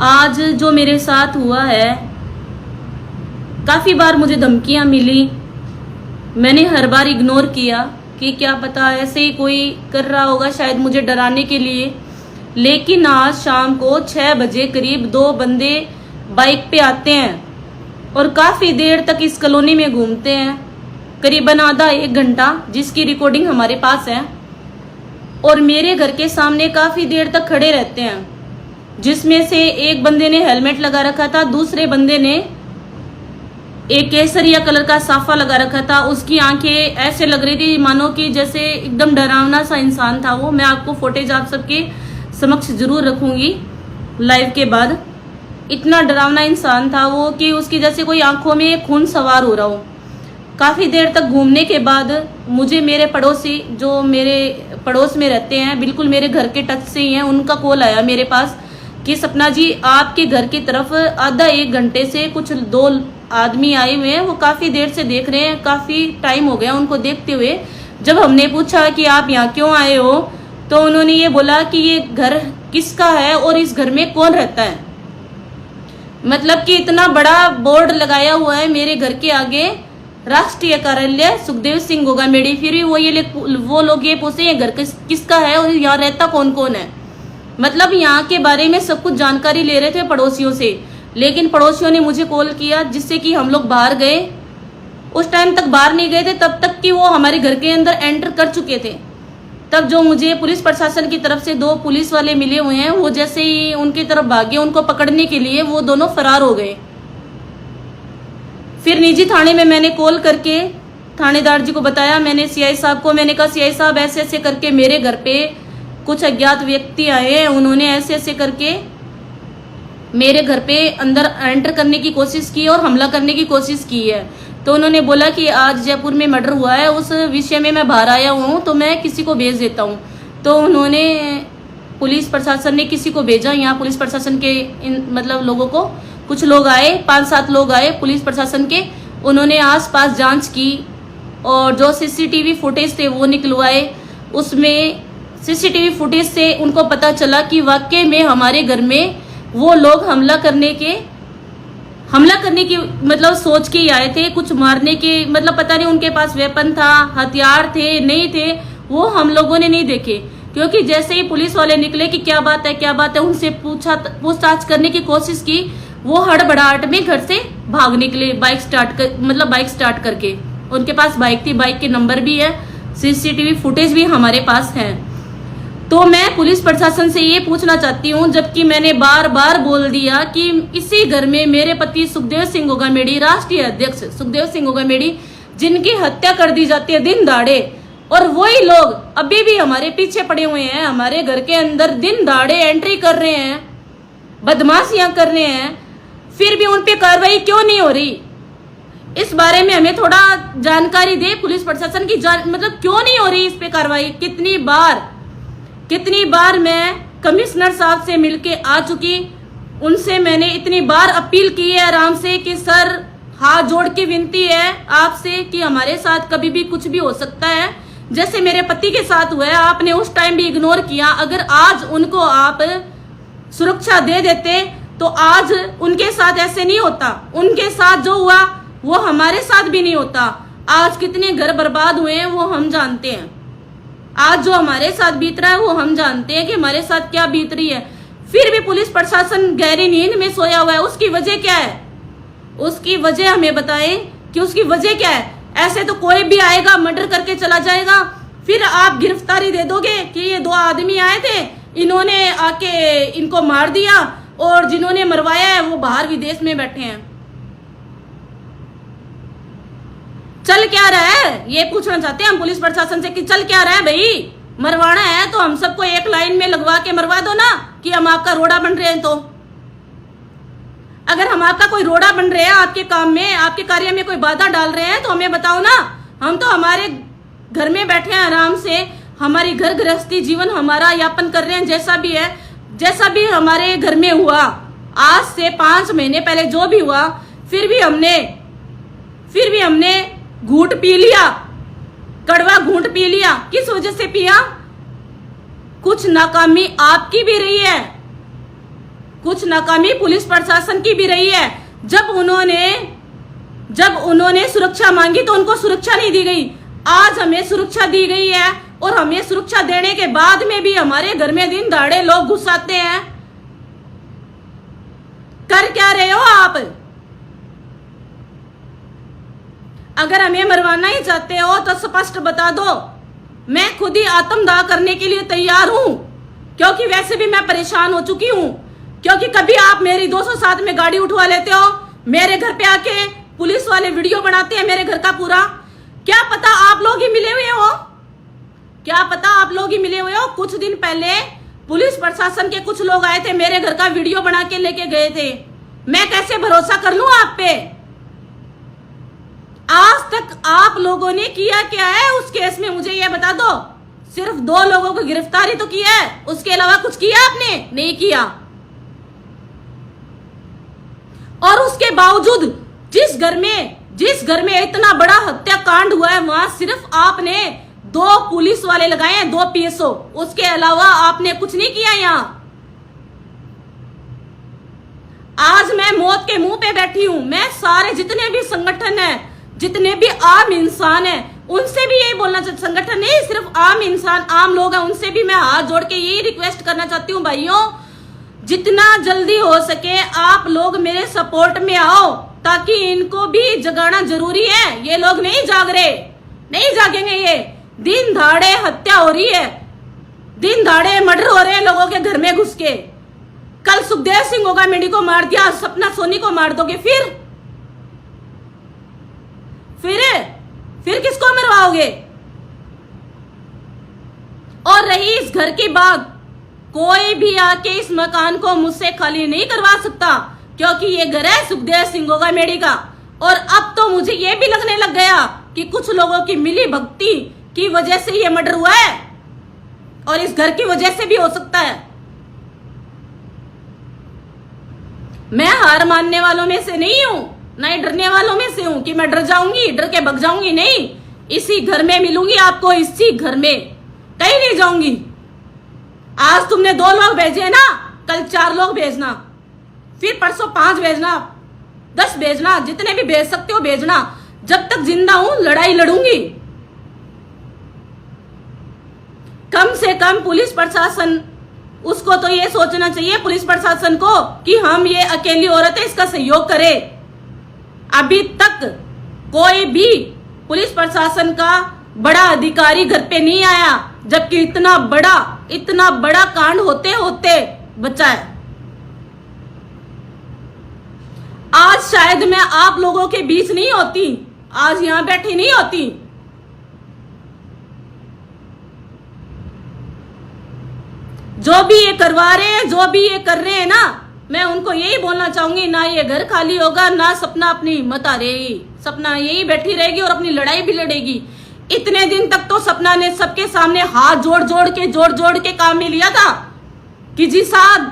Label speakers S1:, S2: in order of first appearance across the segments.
S1: आज जो मेरे साथ हुआ है, काफ़ी बार मुझे धमकियां मिली। मैंने हर बार इग्नोर किया कि क्या पता ऐसे ही कोई कर रहा होगा, शायद मुझे डराने के लिए। लेकिन आज शाम को 6 बजे करीब 2 बंदे बाइक पे आते हैं और काफ़ी देर तक इस कॉलोनी में घूमते हैं, करीबन आधा 1 घंटा, जिसकी रिकॉर्डिंग हमारे पास है। और मेरे घर के सामने काफ़ी देर तक खड़े रहते हैं, जिसमें से एक बंदे ने हेलमेट लगा रखा था, दूसरे बंदे ने एक केसरिया कलर का साफा लगा रखा था। उसकी आंखें ऐसे लग रही थी मानो कि जैसे एकदम डरावना सा इंसान था वो। मैं आपको फुटेज आप सबके समक्ष जरूर रखूंगी लाइव के बाद। इतना डरावना इंसान था वो कि उसकी जैसे कोई आंखों में खून सवार हो रहा हो। काफ़ी देर तक घूमने के बाद मुझे मेरे पड़ोसी, जो मेरे पड़ोस में रहते हैं, बिल्कुल मेरे घर के टच से ही हैं, उनका कॉल आया मेरे पास कि सपना जी आपके घर की तरफ आधा 1 घंटे से कुछ 2 आदमी आए हुए हैं, वो काफ़ी देर से देख रहे हैं, काफ़ी टाइम हो गया उनको देखते हुए। जब हमने पूछा कि आप यहाँ क्यों आए हो, तो उन्होंने ये बोला कि ये घर किसका है और इस घर में कौन रहता है। मतलब कि इतना बड़ा बोर्ड लगाया हुआ है मेरे घर के आगे, राष्ट्रीय कार्यालय सुखदेव सिंह गोगामेड़ी, फिर भी वो लोग ये पूछते हैं घर किसका है और यहाँ रहता कौन कौन है। मतलब यहाँ के बारे में सब कुछ जानकारी ले रहे थे पड़ोसियों से, लेकिन पड़ोसियों ने मुझे कॉल किया जिससे कि हम लोग बाहर गए। उस टाइम तक बाहर नहीं गए थे, तब तक कि वो हमारे घर के अंदर एंटर कर चुके थे। तब जो मुझे पुलिस प्रशासन की तरफ से 2 पुलिस वाले मिले हुए हैं, वो जैसे ही उनकी तरफ भागे उनको पकड़ने के लिए, वो दोनों फरार हो गए। फिर निजी थाने में मैंने कॉल करके थानेदार जी को बताया, मैंने सीआई साहब को मैंने कहा सीआई साहब ऐसे ऐसे करके मेरे घर पे कुछ अज्ञात व्यक्ति आए हैं, उन्होंने ऐसे ऐसे करके मेरे घर पे अंदर एंटर करने की कोशिश की और हमला करने की कोशिश की है। तो उन्होंने बोला कि आज जयपुर में मर्डर हुआ है, उस विषय में मैं बाहर आया हूँ, तो मैं किसी को भेज देता हूँ। तो उन्होंने, पुलिस प्रशासन ने किसी को भेजा यहाँ, पुलिस प्रशासन के मतलब लोगों को, कुछ लोग आए, 5-7 लोग आए पुलिस प्रशासन के। उन्होंने आसपास जांच की और जो सीसीटीवी फुटेज थे वो निकलवाए। उसमें सीसीटीवी फुटेज से उनको पता चला कि वाकई में हमारे घर में वो लोग हमला करने की मतलब सोच के ही आए थे, कुछ मारने के, मतलब पता नहीं उनके पास वेपन था, हथियार थे, नहीं थे, वो हम लोगों ने नहीं देखे। क्योंकि जैसे ही पुलिस वाले निकले कि क्या बात है, उनसे पूछताछ करने की कोशिश की, वो हड़बड़ाहट में घर से भाग निकले, बाइक स्टार्ट करके। उनके पास बाइक थी, बाइक के नंबर भी है, सीसीटीवी फुटेज भी हमारे पास है। तो मैं पुलिस प्रशासन से ये पूछना चाहती हूँ, जबकि मैंने बार बार बोल दिया कि इसी घर में मेरे पति सुखदेव सिंह गोगामेड़ी, राष्ट्रीय अध्यक्ष सुखदेव सिंह गोगामेड़ी, जिनकी हत्या कर दी जाती है दिन दहाड़े, और वही लोग अभी भी हमारे पीछे पड़े हुए हैं, हमारे घर के अंदर दिन दहाड़े एंट्री कर रहे हैं, बदमाशियां कर रहे हैं, फिर भी उन पे कार्रवाई क्यों नहीं हो रही? इस बारे में हमें थोड़ा जानकारी दे पुलिस प्रशासन की, मतलब क्यों नहीं हो रही इस पे कार्रवाई? कितनी बार मैं कमिश्नर साहब से मिलके आ चुकी, उनसे मैंने इतनी बार अपील की है आराम से कि सर, हाथ जोड़ के विनती है आपसे कि हमारे साथ कभी भी कुछ भी हो सकता है, जैसे मेरे पति के साथ हुआ है। आपने उस टाइम भी इग्नोर किया। अगर आज उनको आप सुरक्षा दे देते तो आज उनके साथ ऐसे नहीं होता। उनके साथ जो हुआ वो हमारे साथ भी नहीं होता। आज कितने घर बर्बाद हुए हैं वो हम जानते हैं। आज जो हमारे साथ बीत रहा है वो हम जानते हैं कि हमारे साथ क्या बीत रही है। फिर भी पुलिस प्रशासन गहरी नींद में सोया हुआ है। उसकी वजह क्या है? उसकी वजह हमें बताएं कि उसकी वजह क्या है। ऐसे तो कोई भी आएगा, मर्डर करके चला जाएगा, फिर आप गिरफ्तारी दे दोगे कि ये 2 आदमी आए थे, इन्होंने आके इनको मार दिया, और जिन्होंने मरवाया है वो बाहर विदेश में बैठे हैं। चल क्या रहा है ये पूछना चाहते हैं हम पुलिस प्रशासन से कि चल क्या रहा है भाई? मरवाना है तो हम सबको एक लाइन में लगवा के मरवा दो ना, कि हम आपका रोड़ा बन रहे हैं। तो अगर हम आपका कोई रोड़ा बन रहे हैं, आपके काम में, आपके कार्य में कोई बाधा डाल रहे हैं, तो हमें बताओ ना। हम तो हमारे घर में बैठे हैं आराम से, हमारी घर गृहस्थी जीवन हमारा यापन कर रहे हैं, जैसा भी है, जैसा भी हमारे घर में हुआ आज से 5 महीने पहले जो भी हुआ, फिर भी हमने घूंट पी लिया, कड़वा घूंट पी लिया। किस वजह से पिया? कुछ नाकामी आपकी भी रही है, कुछ नाकामी पुलिस प्रशासन की भी रही है। जब उन्होंने सुरक्षा मांगी तो उनको सुरक्षा नहीं दी गई। आज हमें सुरक्षा दी गई है और हमें सुरक्षा देने के बाद में भी हमारे घर में दिन दहाड़े लोग घुस आते हैं। कर क्या रहे हो आप? अगर हमें मरवाना ही चाहते हो तो स्पष्ट बता दो। मैं खुद ही आत्मदाह करने के लिए तैयार हूं, क्योंकि वैसे भी मैं परेशान हो चुकी हूं। क्योंकि कभी आप मेरी 207 में गाड़ी उठवा लेते हो, मेरे घर पे आके पुलिस वाले वीडियो बनाते हैं मेरे घर का पूरा। क्या पता आप लोग ही मिले हुए हो, क्या पता आप लोग ही मिले हुए हो। कुछ दिन पहले पुलिस प्रशासन के कुछ लोग आए थे, मेरे घर का वीडियो बना के लेके गए थे। मैं कैसे भरोसा कर लूं आप पे? आज तक आप लोगों ने किया क्या है उस केस में, मुझे ये बता दो। सिर्फ 2 लोगों को गिरफ्तारी तो किया है, उसके अलावा कुछ किया आपने? नहीं किया। और उसके बावजूद जिस घर में इतना बड़ा हत्याकांड हुआ है, वहां सिर्फ आपने 2 पुलिस वाले लगाए हैं, 2 पीएसओ। उसके अलावा आपने कुछ नहीं किया। यहां आज मैं मौत के मुंह पे बैठी हूं। मैं सारे जितने भी संगठन है, जितने भी आम इंसान है, उनसे भी यही बोलना चाहती, संगठन नहीं सिर्फ आम इंसान, आम लोग हैं, उनसे भी मैं हाथ जोड़ के यही रिक्वेस्ट करना चाहती हूँ, भाइयों जितना जल्दी हो सके आप लोग मेरे सपोर्ट में आओ, ताकि इनको भी जगाना जरूरी है। ये लोग नहीं जाग रहे, नहीं जागेंगे। ये दिन दहाड़े हत्या हो रही है, दिन दहाड़े मर्डर हो रहे हैं लोगों के घर में घुस के। कल सुखदेव सिंह गोगामेडी को मार दिया, सपना सोनी को मार दोगे, फिर किसको मरवाओगे? और रही इस घर की बात, कोई भी आके इस मकान को मुझसे खाली नहीं करवा सकता, क्योंकि ये घर है सुखदेव सिंह गोगामेडी का। और अब तो मुझे ये भी लगने लग गया कि कुछ लोगों की मिली भक्ति की वजह से ये मर्डर हुआ है, और इस घर की वजह से भी हो सकता है। मैं हार मानने वालों में से नहीं हूं, ना ही डरने वालों में से हूं कि मैं डर जाऊंगी, डर के भग जाऊंगी। नहीं, इसी घर में मिलूंगी आपको, इसी घर में, कहीं नहीं जाऊंगी। आज तुमने 2 लोग भेजे ना, कल 4 लोग भेजना, फिर परसों 5 भेजना, 10 भेजना, जितने भी भेज सकते हो भेजना। जब तक जिंदा हूं लड़ाई लड़ूंगी। कम से कम पुलिस प्रशासन, उसको तो ये सोचना चाहिए पुलिस प्रशासन को कि हम ये अकेली औरत है, इसका सहयोग करे। अभी तक कोई भी पुलिस प्रशासन का बड़ा अधिकारी घर पे नहीं आया, जबकि इतना बड़ा कांड होते होते बचा है। आज शायद मैं आप लोगों के बीच नहीं होती, आज यहां बैठी नहीं होती। जो भी ये करवा रहे हैं, जो भी ये कर रहे हैं ना, मैं उनको यही बोलना चाहूंगी, ना ये घर खाली होगा, ना सपना अपनी हिम्मत आ रहेगी। सपना यही बैठी रहेगी और अपनी लड़ाई भी लड़ेगी। इतने दिन तक तो सपना ने सबके सामने हाथ जोड़ के काम में लिया था कि जी साहब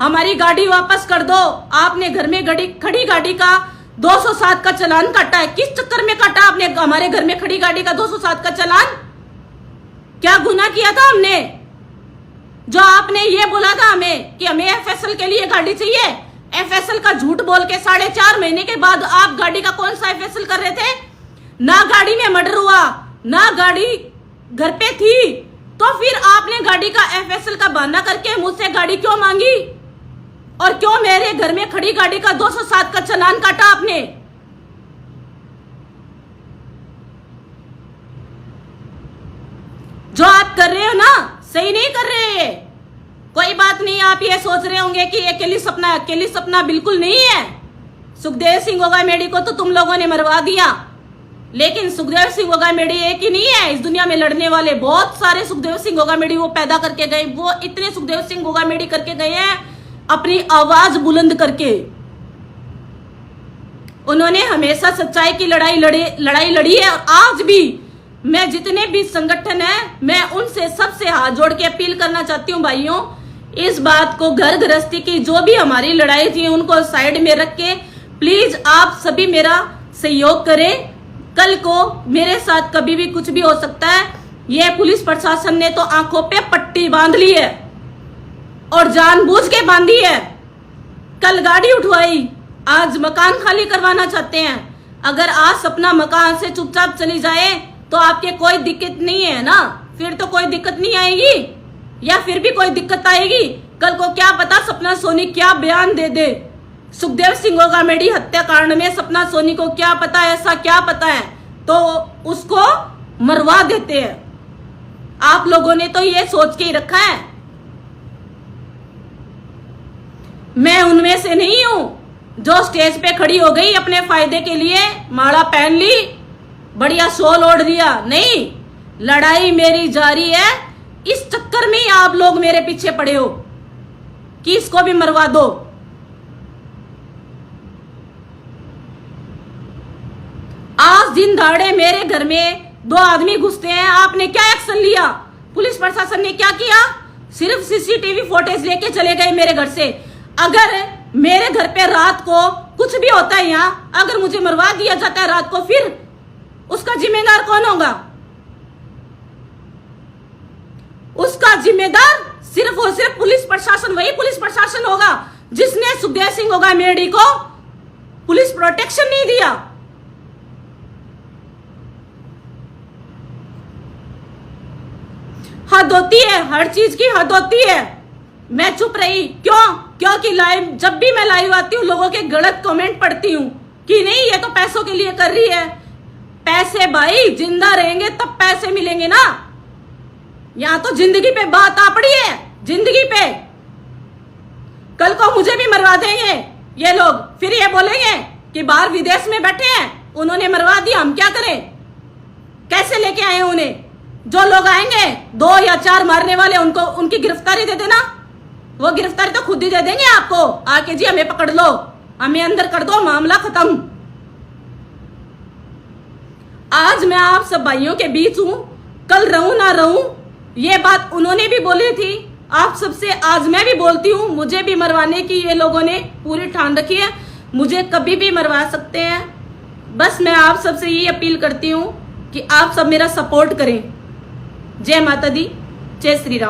S1: हमारी गाड़ी वापस कर दो। आपने घर में खड़ी गाड़ी का 207 का चालान काटा है। किस चक्कर में काटा आपने हमारे घर में खड़ी गाड़ी का 207 का चालान? क्या गुनाह किया था हमने जो आपने ये बोला था हमें कि हमें एफएसएल के लिए गाड़ी चाहिए? एफएसएल का झूठ बोल के 4.5 महीने के बाद आप गाड़ी का कौन सा एफएसएल कर रहे थे? ना गाड़ी में मर्डर हुआ, ना गाड़ी घर पे थी, तो फिर आपने गाड़ी का एफएसएल का बहाना करके मुझसे गाड़ी क्यों मांगी? और क्यों मेरे घर में खड़ी गाड़ी का 207 का चालान काटा आपने? जो आप कर रहे हो ना, सही नहीं कर रहे। कोई बात नहीं, आप ये सोच रहे होंगे कि अकेली सपना बिल्कुल नहीं है। सुखदेव सिंह गोगामेडी को तो तुम लोगों ने मरवा दिया, लेकिन सुखदेव सिंह गोगामेडी एक ही नहीं है। इस दुनिया में लड़ने वाले बहुत सारे सुखदेव सिंह गोगामेडी वो पैदा करके गए। वो इतने सुखदेव सिंह गोगामेडी करके गए हैं अपनी आवाज बुलंद करके। उन्होंने हमेशा सच्चाई की लड़ाई लड़ी है। और आज भी मैं जितने भी संगठन है, मैं उनसे सबसे हाथ जोड़ के अपील करना चाहती हूँ, भाइयों इस बात को, घर गृहस्थी की जो भी हमारी लड़ाई थी उनको साइड में रख के प्लीज आप सभी मेरा सहयोग करें। कल को मेरे साथ कभी भी कुछ भी हो सकता है। ये पुलिस प्रशासन ने तो आंखों पे पट्टी बांध ली है और जानबूझ के बांधी है कल गाड़ी उठवाई, आज मकान खाली करवाना चाहते हैं। अगर आज सपना मकान से चुपचाप चली जाए तो आपके कोई दिक्कत नहीं है ना, फिर तो कोई दिक्कत नहीं आएगी, या फिर भी कोई दिक्कत आएगी। कल को क्या पता सपना सोनी क्या बयान दे दे सुखदेव सिंह गामेडी हत्याकांड में। सपना सोनी को क्या पता है, ऐसा क्या पता है, तो उसको मरवा देते हैं। आप लोगों ने तो ये सोच के ही रखा है। मैं उनमें से नहीं हूं जो स्टेज पे खड़ी हो गई अपने फायदे के लिए, माला पहन ली, बढ़िया शॉल ओढ़ दिया। नहीं, लड़ाई मेरी जारी है। इस चक्कर में ही आप लोग मेरे पीछे पड़े हो कि इसको भी मरवा दो। आज दिन दहाड़े मेरे घर में 2 आदमी घुसते हैं, आपने क्या एक्शन लिया? पुलिस प्रशासन ने क्या किया? सिर्फ सीसीटीवी फुटेज लेके चले गए मेरे घर से। अगर मेरे घर पे रात को कुछ भी होता है, यहाँ अगर मुझे मरवा दिया जाता है रात को, फिर उसका जिम्मेदार कौन होगा? उसका जिम्मेदार सिर्फ और सिर्फ पुलिस प्रशासन, वही पुलिस प्रशासन होगा जिसने सुखदेव सिंह गामेडी को पुलिस प्रोटेक्शन नहीं दिया। हद होती है, हर चीज की हद होती है। मैं चुप रही क्यों? क्योंकि लाइव, जब भी मैं लाइव आती हूँ लोगों के गलत कमेंट पढ़ती हूँ कि नहीं ये तो पैसों के लिए कर रही है। पैसे भाई जिंदा रहेंगे तब पैसे मिलेंगे ना। यहाँ तो जिंदगी पे बात आ पड़ी है, जिंदगी पे। कल को मुझे भी मरवा देंगे ये लोग, फिर ये बोलेंगे कि बाहर विदेश में बैठे हैं, उन्होंने मरवा दिया, हम क्या करें? कैसे लेके आए उन्हें? जो लोग आएंगे 2 या 4 मारने वाले, उनको उनकी गिरफ्तारी दे देना। वो गिरफ्तारी तो खुद ही दे देंगे आपको आके, जी हमें पकड़ लो, हमें अंदर कर दो, मामला खत्म। आज मैं आप सब भाइयों के बीच हूं, कल रहूं ना रहूं ये बात उन्होंने भी बोली थी आप सबसे, आज मैं भी बोलती हूं। मुझे भी मरवाने की ये लोगों ने पूरी ठान रखी है, मुझे कभी भी मरवा सकते हैं। बस मैं आप सबसे ये अपील करती हूं कि आप सब मेरा सपोर्ट करें। जय माता दी, जय श्री राम।